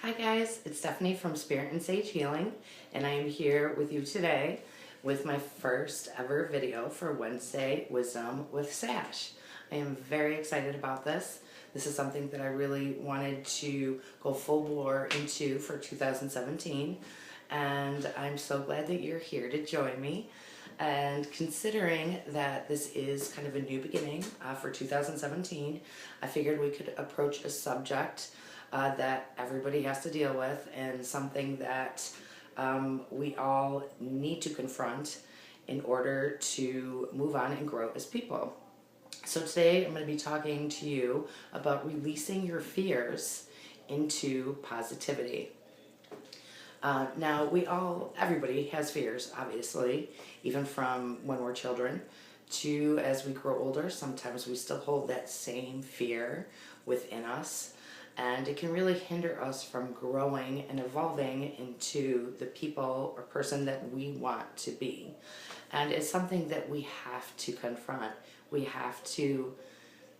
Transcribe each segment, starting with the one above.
Hi guys, it's Stephanie from Spirit and Sage Healing, and I am here with you today with my first ever video for Wednesday Wisdom with SASH. I am very excited about this. This is something that I really wanted to go full bore into for 2017, and I'm so glad that you're here to join me. And considering that this is kind of a new beginning for 2017, I figured we could approach a subject that everybody has to deal with, and something that we all need to confront in order to move on and grow as people. So today I'm going to be talking to you about releasing your fears into positivity. Now everybody has fears, obviously, even from when we're children to as we grow older. Sometimes we still hold that same fear within us, and it can really hinder us from growing and evolving into the people or person that we want to be. And it's something that we have to confront. We have to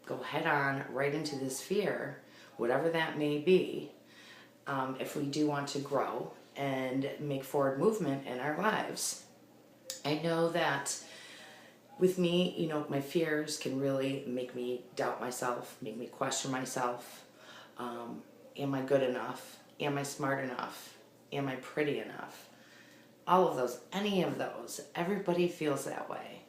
go head on right into this fear, whatever that may be, if we do want to grow and make forward movement in our lives. I know that with me, my fears can really make me doubt myself, make me question myself. Am I good enough? Am I smart enough? Am I pretty enough? All of those, any of those, everybody feels that way.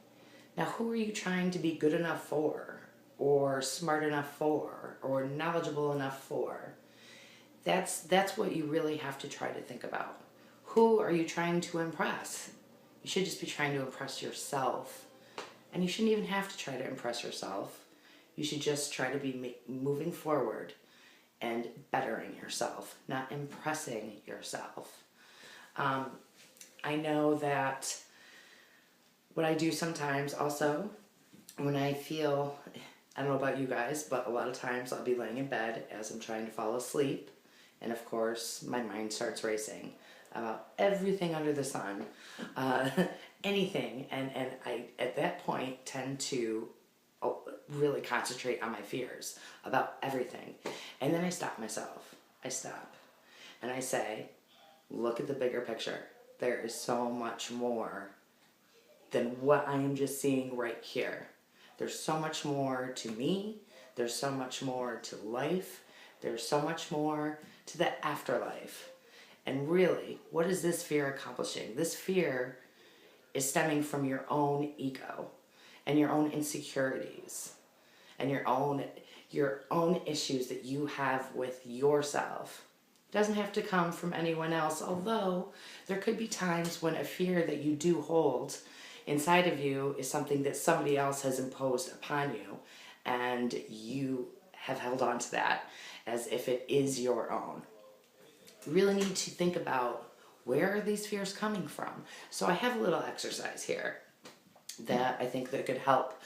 Now, who are you trying to be good enough for, or smart enough for, or knowledgeable enough for? That's what you really have to try to think about. Who are you trying to impress? You should just be trying to impress yourself. And you shouldn't even have to try to impress yourself. You should just try to be moving forward and bettering yourself, not impressing yourself. I know that what I do sometimes also, when I feel, I don't know about you guys, but a lot of times I'll be laying in bed as I'm trying to fall asleep, and of course my mind starts racing about everything under the sun, anything, and I at that point tend to really concentrate on my fears about everything. And then I stop myself. I stop and I say, look at the bigger picture. There is so much more than what I am just seeing right here. There's so much more to me. There's so much more to life. There's so much more to the afterlife. And really, what is this fear accomplishing? This fear is stemming from your own ego and your own insecurities and your own issues that you have with yourself. It doesn't have to come from anyone else, although there could be times when a fear that you do hold inside of you is something that somebody else has imposed upon you, and you have held on to that as if it is your own. You really need to think about, where are these fears coming from? So I have a little exercise here that I think that could help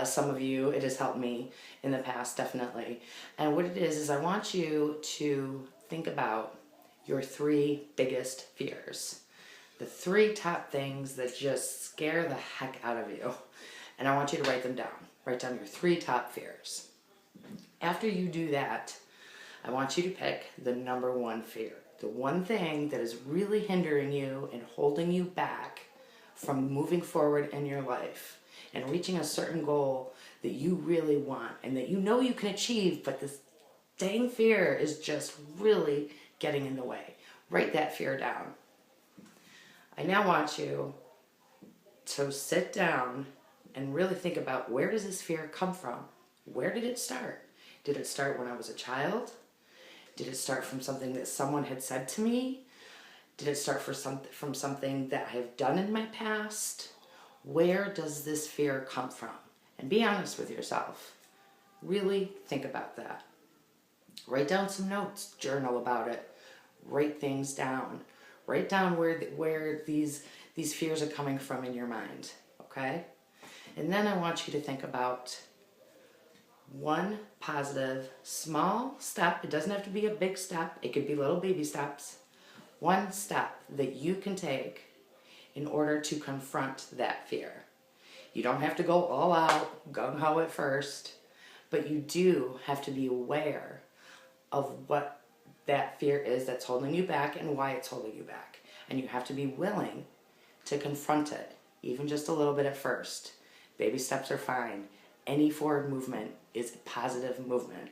some of you. It has helped me in the past, definitely. And what it is I want you to think about your 3 biggest fears. The 3 top things that just scare the heck out of you. And I want you to write them down. Write down your 3 top fears. After you do that, I want you to pick the number 1 fear. The one thing that is really hindering you and holding you back from moving forward in your life and reaching a certain goal that you really want and that you know you can achieve, but this dang fear is just really getting in the way. Write that fear down. I now want you to sit down and really think about, where does this fear come from? Where did it start? Did it start when I was a child? Did it start from something that someone had said to me? Did it start from something that I have done in my past? Where does this fear come from? And be honest with yourself. Really think about that. Write down some notes. Journal about it. Write things down. Write down where these fears are coming from in your mind. Okay? And then I want you to think about one positive, small step. It doesn't have to be a big step. It could be little baby steps. One step that you can take in order to confront that fear. You don't have to go all out, gung-ho at first, but you do have to be aware of what that fear is that's holding you back and why it's holding you back. And you have to be willing to confront it, even just a little bit at first. Baby steps are fine. Any forward movement is a positive movement.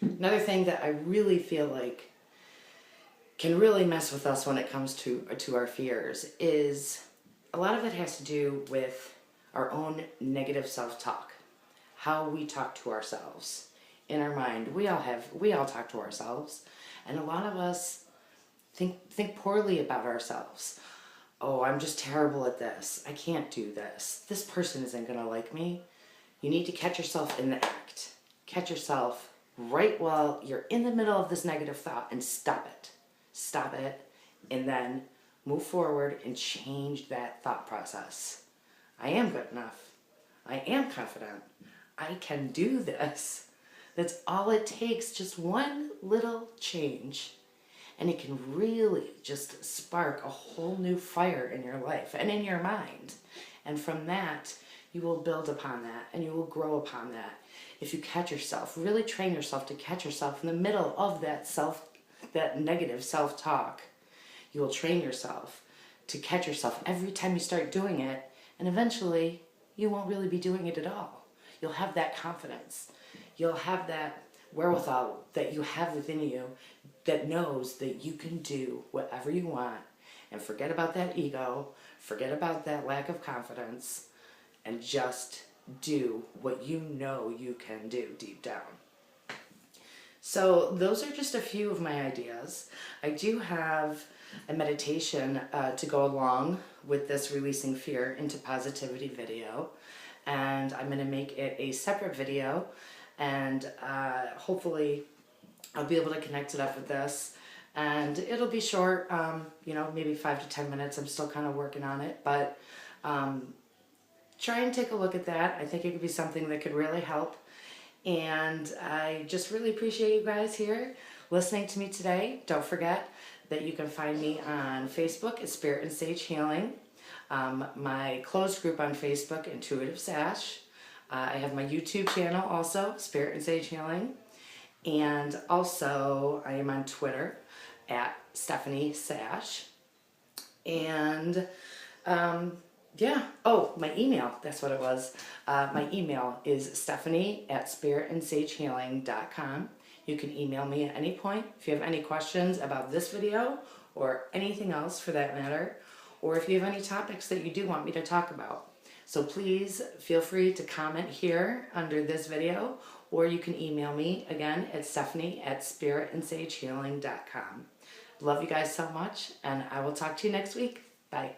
Another thing that I really feel like can really mess with us when it comes to our fears is a lot of it has to do with our own negative self-talk, how we talk to ourselves in our mind. We all talk to ourselves, and a lot of us think poorly about ourselves. Oh, I'm just terrible at this. I can't do this. This person isn't going to like me. You need to catch yourself in the act. Catch yourself right while you're in the middle of this negative thought and stop it. Stop it, and then move forward and change that thought process. I am good enough. I am confident. I can do this. That's all it takes, just one little change. And it can really just spark a whole new fire in your life and in your mind. And from that, you will build upon that and you will grow upon that. If you catch yourself, really train yourself to catch yourself in the middle of that negative self-talk. You will train yourself to catch yourself every time you start doing it, and eventually you won't really be doing it at all. You'll have that confidence. You'll have that wherewithal that you have within you that knows that you can do whatever you want, and forget about that ego, forget about that lack of confidence, and just do what you know you can do deep down. So those are just a few of my ideas. I do have a meditation to go along with this Releasing Fear into Positivity video, and I'm going to make it a separate video, and hopefully I'll be able to connect it up with this, and it'll be short, maybe 5 to 10 minutes. I'm still kind of working on it, but try and take a look at that. I think it could be something that could really help. And I just really appreciate you guys here listening to me today. Don't forget that you can find me on Facebook at Spirit and Sage Healing. My closed group on Facebook, Intuitive SASH. I have my YouTube channel also, Spirit and Sage Healing. And also I am on Twitter at Stephanie Sash. And my email, that's what it was. My email is stephanie@spiritandsagehealing.com. You can email me at any point if you have any questions about this video or anything else for that matter, or if you have any topics that you do want me to talk about. So please feel free to comment here under this video, or you can email me again at stephanie@spiritandsagehealing.com. Love you guys so much, and I will talk to you next week. Bye.